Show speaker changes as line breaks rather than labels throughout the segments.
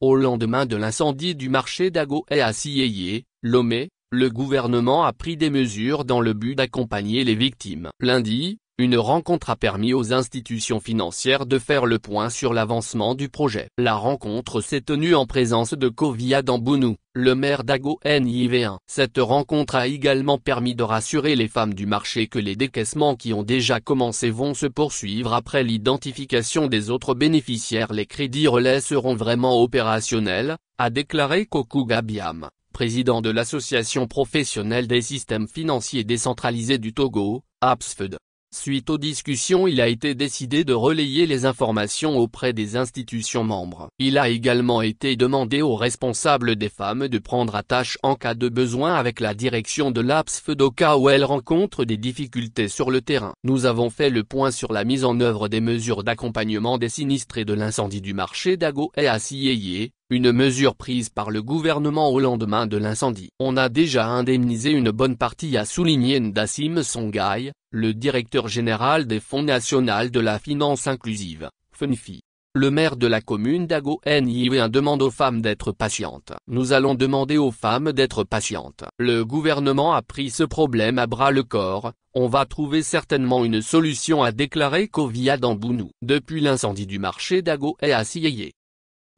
Au lendemain de l'incendie du marché d'Agoé à Sieyé, Lomé, le gouvernement a pris des mesures dans le but d'accompagner les victimes. Lundi, une rencontre a permis aux institutions financières de faire le point sur l'avancement du projet. La rencontre s'est tenue en présence de Kovia Dambounou, le maire d'Agoé-NIV1. Cette rencontre a également permis de rassurer les femmes du marché que les décaissements qui ont déjà commencé vont se poursuivre après l'identification des autres bénéficiaires. Les crédits relais seront vraiment opérationnels, a déclaré Kokou Gabiam, président de l'Association professionnelle des systèmes financiers décentralisés du Togo, APSFED. Suite aux discussions, il a été décidé de relayer les informations auprès des institutions membres. Il a également été demandé aux responsables des femmes de prendre attache en cas de besoin avec la direction de l'APSFED au cas où elles rencontrent des difficultés sur le terrain. Nous avons fait le point sur la mise en œuvre des mesures d'accompagnement des sinistrés de l'incendie du marché d'Agoé à Sieyé, une mesure prise par le gouvernement au lendemain de l'incendie. On a déjà indemnisé une bonne partie, a souligné Ndassim Songhai, le directeur général des Fonds nationaux de la finance inclusive, FNFI. Le maire de la commune d'Agoé-NIV1 demande aux femmes d'être patientes. Nous allons demander aux femmes d'être patientes. Le gouvernement a pris ce problème à bras le corps, on va trouver certainement une solution, a déclaré Kovia Dambounou. Depuis l'incendie du marché d'Agoé à Sieyé.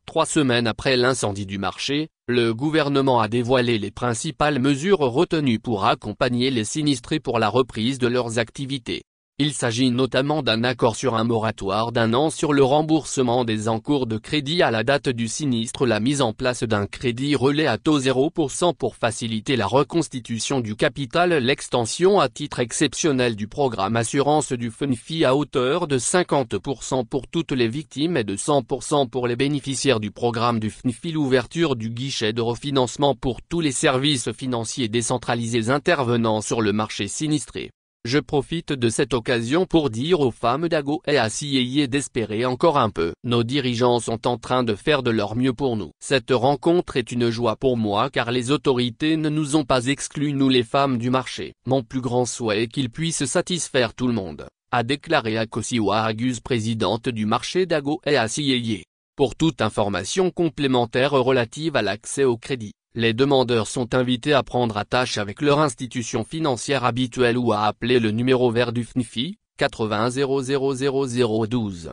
3 semaines après l'incendie du marché, le gouvernement a dévoilé les principales mesures retenues pour accompagner les sinistrés pour la reprise de leurs activités. Il s'agit notamment d'un accord sur un moratoire d'1 an sur le remboursement des encours de crédit à la date du sinistre, la mise en place d'un crédit relais à taux 0% pour faciliter la reconstitution du capital, l'extension à titre exceptionnel du programme assurance du FNFI à hauteur de 50% pour toutes les victimes et de 100% pour les bénéficiaires du programme du FNFI, l'ouverture du guichet de refinancement pour tous les services financiers décentralisés intervenant sur le marché sinistré. Je profite de cette occasion pour dire aux femmes d'Agoé à Sieyé d'espérer encore un peu. Nos dirigeants sont en train de faire de leur mieux pour nous. Cette rencontre est une joie pour moi car les autorités ne nous ont pas exclus, nous les femmes du marché. Mon plus grand souhait est qu'ils puissent satisfaire tout le monde, a déclaré Akosiwa Agus, présidente du marché d'Agoé à Sieyé. Pour toute information complémentaire relative à l'accès au crédit, les demandeurs sont invités à prendre attache avec leur institution financière habituelle ou à appeler le numéro vert du FNFI, 81 000 012.